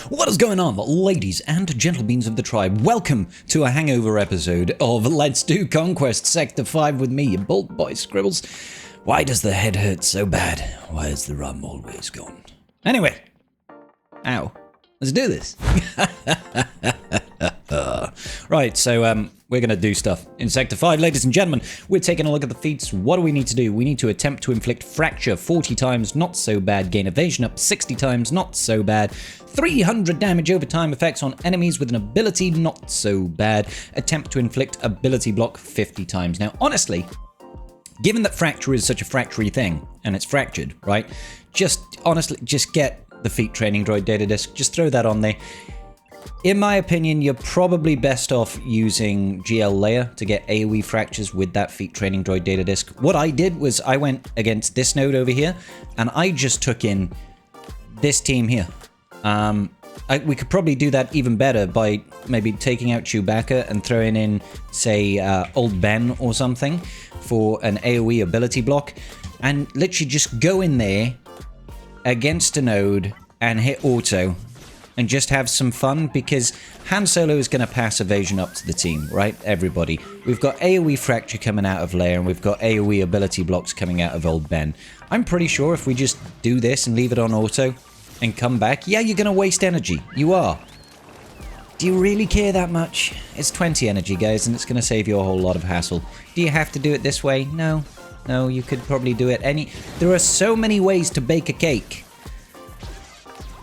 What is going on, ladies and gentlebeans of the tribe? Welcome to a hangover episode of Let's Do Conquest Sector 5 with me, your bold boy Scribbles. Why does the head hurt so bad? Why is the rum always gone? Anyway, ow, let's do this. Right, so we're going to do stuff in Sector 5. Ladies and gentlemen, we're taking a look at the feats. What do we need to do? We need to attempt to inflict fracture 40 times, not so bad. Gain evasion up 60 times, not so bad. 300 damage over time effects on enemies with an ability, not so bad. Attempt to inflict ability block 50 times. Now, honestly, given that fracture is such a fractury thing, and it's fractured, right? Just get the feat training droid data disc. Just throw that on there. In my opinion, you're probably best off using GL Layer to get AoE fractures with that feat training droid data disc. What I did was I went against this node over here, and I just took in this team here. We could probably do that even better by maybe taking out Chewbacca and throwing in, say, Old Ben or something for an AoE ability block, and literally just go in there against a node and hit auto and just have some fun, because Han Solo is going to pass evasion up to the team, right? Everybody. We've got AoE fracture coming out of Lair, and we've got AoE ability blocks coming out of Old Ben. I'm pretty sure if we just do this and leave it on auto and come back, yeah, you're going to waste energy. You are. Do you really care that much? It's 20 energy, guys, and it's going to save you a whole lot of hassle. Do you have to do it this way? No. No, you could probably do it There are so many ways to bake a cake.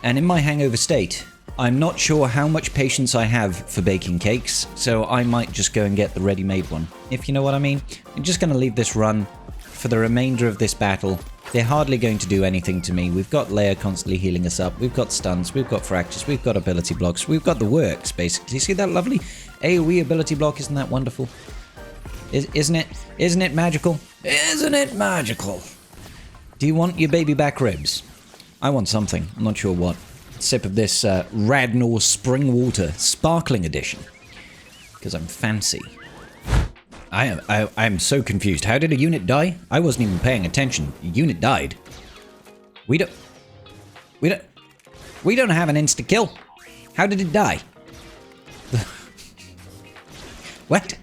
And in my hangover state, I'm not sure how much patience I have for baking cakes, so I might just go and get the ready-made one, if you know what I mean. I'm just going to leave this run for the remainder of this battle. They're hardly going to do anything to me. We've got Leia constantly healing us up. We've got stuns. We've got fractures. We've got ability blocks. We've got the works, basically. See that lovely AoE ability block? Isn't that wonderful? Isn't it? Isn't it magical? Isn't it magical? Do you want your baby back ribs? I want something. I'm not sure what. Sip of this Radnor Spring Water Sparkling Edition, because I'm fancy. I'm so confused. How did a unit die? I wasn't even paying attention. A unit died. We don't have an insta kill. How did it die? What?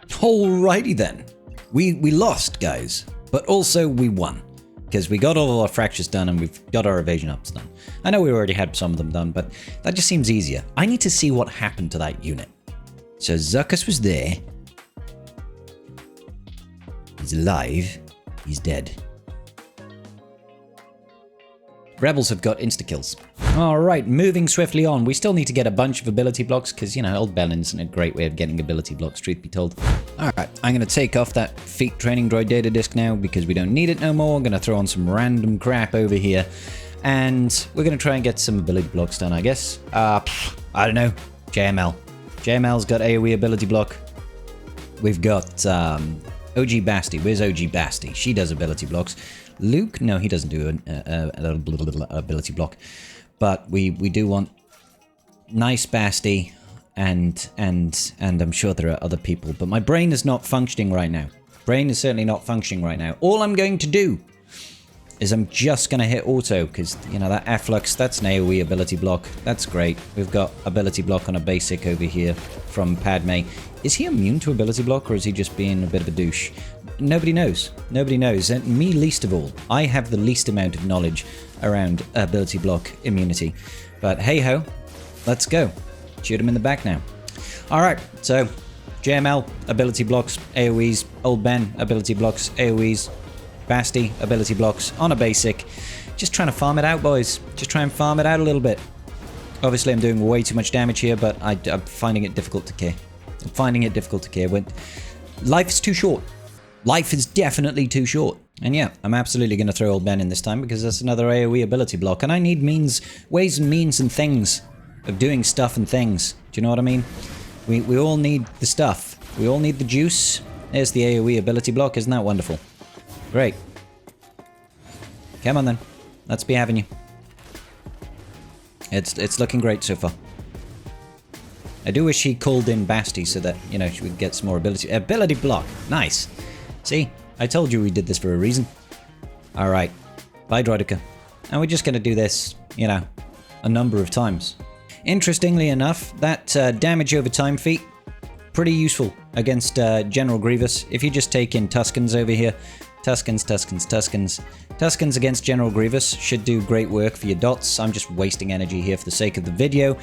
Alrighty then. We lost, guys, but also we won, because we got all our fractures done and we've got our evasion ups done. I know we already had some of them done, but that just seems easier. I need to see what happened to that unit. So Zuckuss was there. He's alive. He's dead. Rebels have got insta-kills. Alright, moving swiftly on. We still need to get a bunch of ability blocks, because, you know, Old Ben isn't a great way of getting ability blocks, truth be told. Alright, I'm going to take off that feat training droid data disc now, because we don't need it no more. I'm going to throw on some random crap over here, and we're going to try and get some ability blocks done, I guess. I don't know. JML. JML's got AoE ability block. We've got OG Basti. Where's OG Basti? She does ability blocks. Luke, no, he doesn't do an ability block, but we do want nice Basti, and I'm sure there are other people, but my brain is not functioning right now. Brain is certainly not functioning right now. All I'm going to do is I'm just going to hit auto, because, you know, that Afflux, that's an AoE ability block. That's great. We've got ability block on a basic over here from Padme. Is he immune to ability block, or is he just being a bit of a douche? Nobody knows. Nobody knows. And me least of all. I have the least amount of knowledge around ability block immunity. But hey-ho, let's go. Shoot him in the back now. Alright, so JML, ability blocks, AoEs. Old Ben, ability blocks, AoEs. Basti, ability blocks on a basic. Just trying to farm it out, boys. Just try and farm it out a little bit. Obviously, I'm doing way too much damage here, but I'm finding it difficult to care. I'm finding it difficult to care. Life is too short. Life is definitely too short. And yeah, I'm absolutely going to throw Old Ben in this time, because that's another AoE ability block. And I need ways and means and things of doing stuff and things. Do you know what I mean? We all need the stuff. We all need the juice. There's the AoE ability block. Isn't that wonderful? Great. Come on then. Let's be having you. It's looking great so far. I do wish he called in Basti so that, you know, she would get some more ability. Ability block. Nice. See? I told you we did this for a reason. Alright. Bye, Droidica. And we're just gonna do this, you know, a number of times. Interestingly enough, that damage over time feat, pretty useful against General Grievous. If you just take in Tuskens over here, Tuskens against General Grievous should do great work for your dots. I'm just wasting energy here for the sake of the video,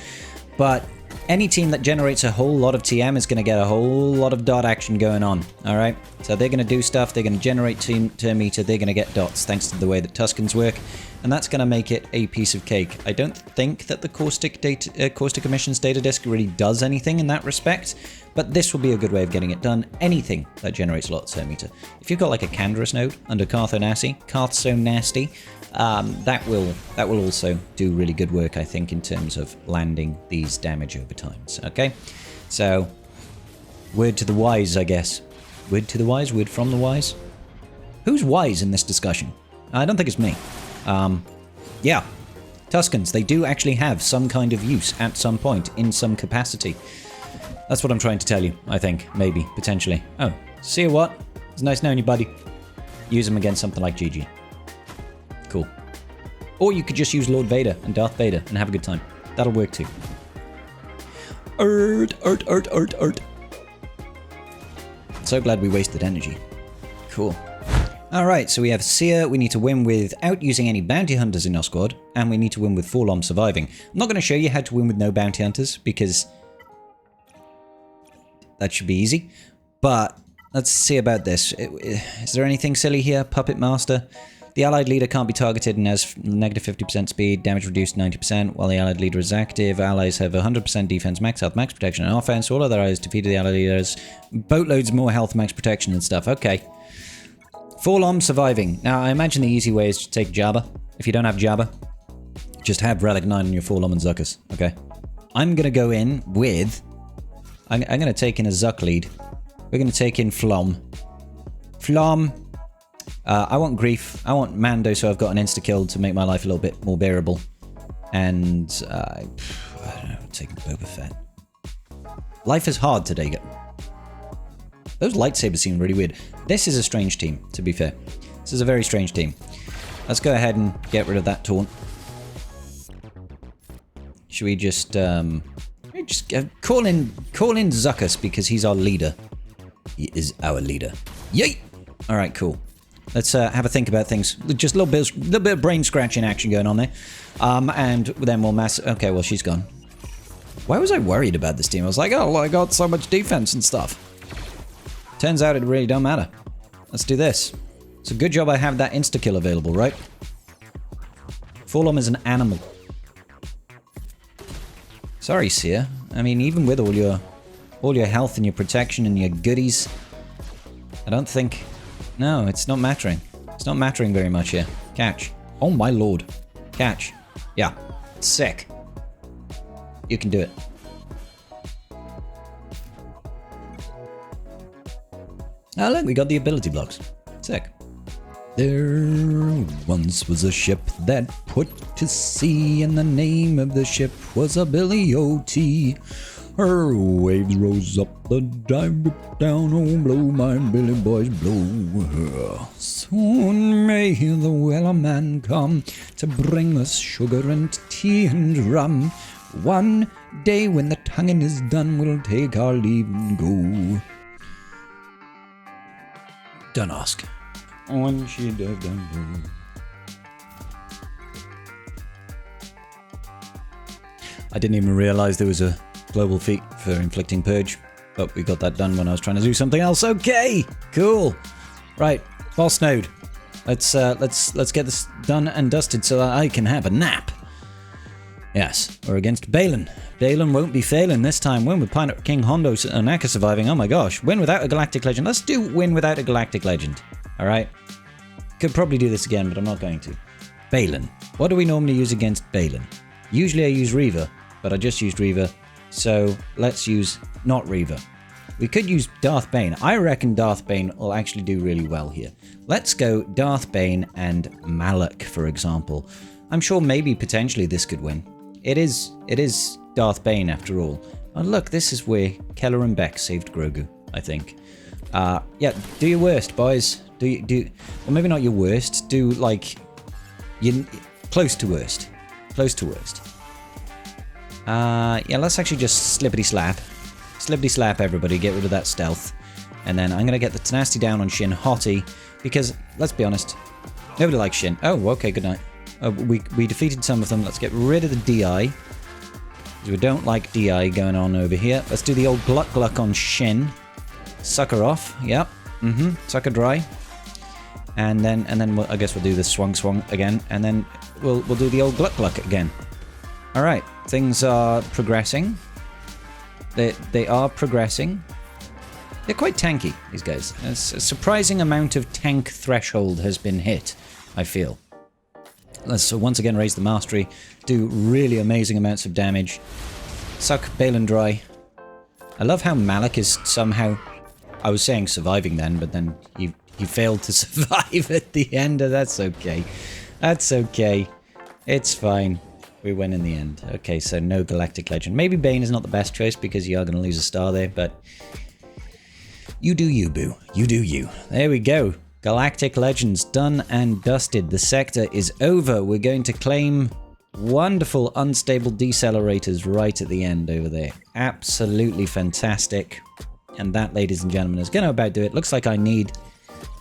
but any team that generates a whole lot of TM is going to get a whole lot of dot action going on, alright? So they're going to do stuff, they're going to generate turn meter, they're going to get dots thanks to the way that Tuskens work, and that's going to make it a piece of cake. I don't think that the Caustic Emissions data disk really does anything in that respect, but this will be a good way of getting it done. Anything that generates a lot of turn meter. If you've got like a Canderous node under Cartho Nasty, that will also do really good work, I think, in terms of landing these damage over times. Okay, so word to the wise, I guess. Word to the wise, word from the wise. Who's wise in this discussion? I don't think it's me. Yeah, Tuskens, they do actually have some kind of use at some point in some capacity. That's what I'm trying to tell you, I think. Maybe, potentially. Oh, see you what? It's nice knowing you, buddy. Use them against something like GG. Cool. Or you could just use Lord Vader and Darth Vader and have a good time. That'll work too. Ert. So glad we wasted energy. Cool. Alright, so we have Seer. We need to win without using any bounty hunters in our squad, and we need to win with Forlom surviving. I'm not going to show you how to win with no bounty hunters, because that should be easy. But let's see about this. Is there anything silly here? Puppet Master. The allied leader can't be targeted and has negative 50% speed, damage reduced 90%, while the allied leader is active. Allies have 100% defense, max health, max protection, and offense. All other allies defeated the allied leaders. Boatloads more health, max protection, and stuff. Okay. Forlom surviving. Now, I imagine the easy way is to take Jabba. If you don't have Jabba, just have Relic 9 on your Forlom and Zuckus. Okay. I'm going to go in with... I'm going to take in a Zuck lead. We're going to take in Flom. Flom... I want Grief. I want Mando, so I've got an insta-kill to make my life a little bit more bearable. And, I don't know, taking Boba Fett. Life is hard today. Those lightsabers seem really weird. This is a strange team, to be fair. This is a very strange team. Let's go ahead and get rid of that taunt. Should we just call in Zuckus because he's our leader. He is our leader. Yay! Alright, cool. Let's have a think about things. Just a little bit of brain scratching action going on there. And then we'll okay, well, she's gone. Why was I worried about this team? I was like, oh, well, I got so much defense and stuff. Turns out it really don't matter. Let's do this. It's a good job I have that insta-kill available, right? Forlom is an animal. Sorry, Seer. I mean, even with all your health and your protection and your goodies, I don't think... No, it's not mattering. It's not mattering very much here. Catch. Oh my lord. Catch. Yeah. Sick. You can do it. Oh look, we got the ability blocks. Sick. There once was a ship that put to sea, and the name of the ship was a Billy O.T. Her waves rose up, the dive down, oh blow my Billy boys, blow. Soon may the wellerman come to bring us sugar and tea and rum. One day when the tonguing is done, we'll take our leave and go. Don't ask. When she dive down low. I didn't even realize there was a global feat for inflicting purge, but we got that done when I was trying to do something else. Okay, cool. Right, boss node. Let's get this done and dusted so that I can have a nap. Yes, we're against Balin. Balin won't be failing this time. Win with Pirate King Hondo and Naka surviving. Oh my gosh, win without a galactic legend. Let's do win without a galactic legend. All right. Could probably do this again, but I'm not going to. Balin. What do we normally use against Balin? Usually I use Reaver, but I just used Reaver. So let's use not Reaver. We could use Darth Bane. I reckon Darth Bane will actually do really well here. Let's go Darth Bane and Malak, for example. I'm sure maybe potentially this could win. It is Darth Bane after all. Oh look, this is where Keller and Beck saved Grogu, I think. Yeah, do your worst, boys. Well, maybe not your worst. Do like close to worst. Close to worst. Yeah, let's actually just slippity slap. Slippity slap everybody, get rid of that stealth. And then I'm going to get the tenacity down on Shin Hottie, because, let's be honest, nobody likes Shin. Oh, okay, good night. We defeated some of them. Let's get rid of the DI. We don't like DI going on over here. Let's do the old Gluck Gluck on Shin. Sucker off. Yep. Sucker dry. And then I guess we'll do the Swung Swung again. And then we'll do the old Gluck Gluck again. Alright. Things are progressing. They are progressing. They're quite tanky, these guys. A surprising amount of tank threshold has been hit, I feel. Let's once again raise the mastery, do really amazing amounts of damage, suck Balin dry. I love how Malik is somehow, I was saying surviving then, but then he failed to survive at the end. That's okay. That's okay. It's fine. We win in the end. Okay, so no Galactic Legend. Maybe Bane is not the best choice because you are going to lose a star there, but you do you, boo. You do you. There we go. Galactic Legends done and dusted. The sector is over. We're going to claim wonderful unstable decelerators right at the end over there. Absolutely fantastic. And that, ladies and gentlemen, is going to about do it. Looks like I need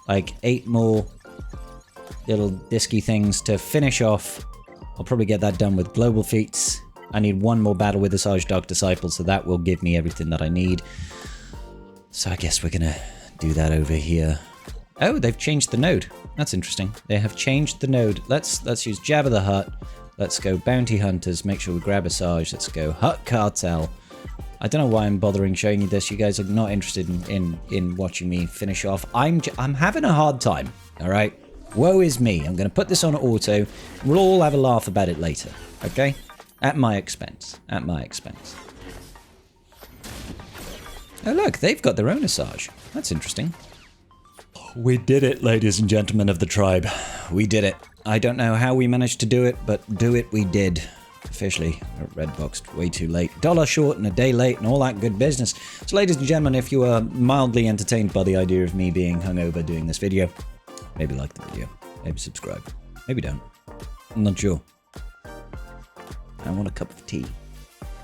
like 8 more little disky things to finish off. I'll probably get that done with global feats. I need 1 more battle with the Sarge Dark Disciple, so that will give me everything that I need. So I guess we're going to do that over here. Oh, they've changed the node. That's interesting. They have changed the node. Let's use Jabba the Hutt. Let's go Bounty Hunters. Make sure we grab a Sarge. Let's go Hutt Cartel. I don't know why I'm bothering showing you this. You guys are not interested in watching me finish off. I'm having a hard time. All right. Woe is me. I'm going to put this on auto. We'll all have a laugh about it later. Okay? At my expense. At my expense. Oh look, they've got their own Asajj. That's interesting. We did it, ladies and gentlemen of the tribe. We did it. I don't know how we managed to do it, but do it we did. Officially, red boxed way too late. $1 short and a day late and all that good business. So ladies and gentlemen, if you are mildly entertained by the idea of me being hungover doing this video, maybe like the video, maybe subscribe, maybe don't. I'm not sure. I want a cup of tea.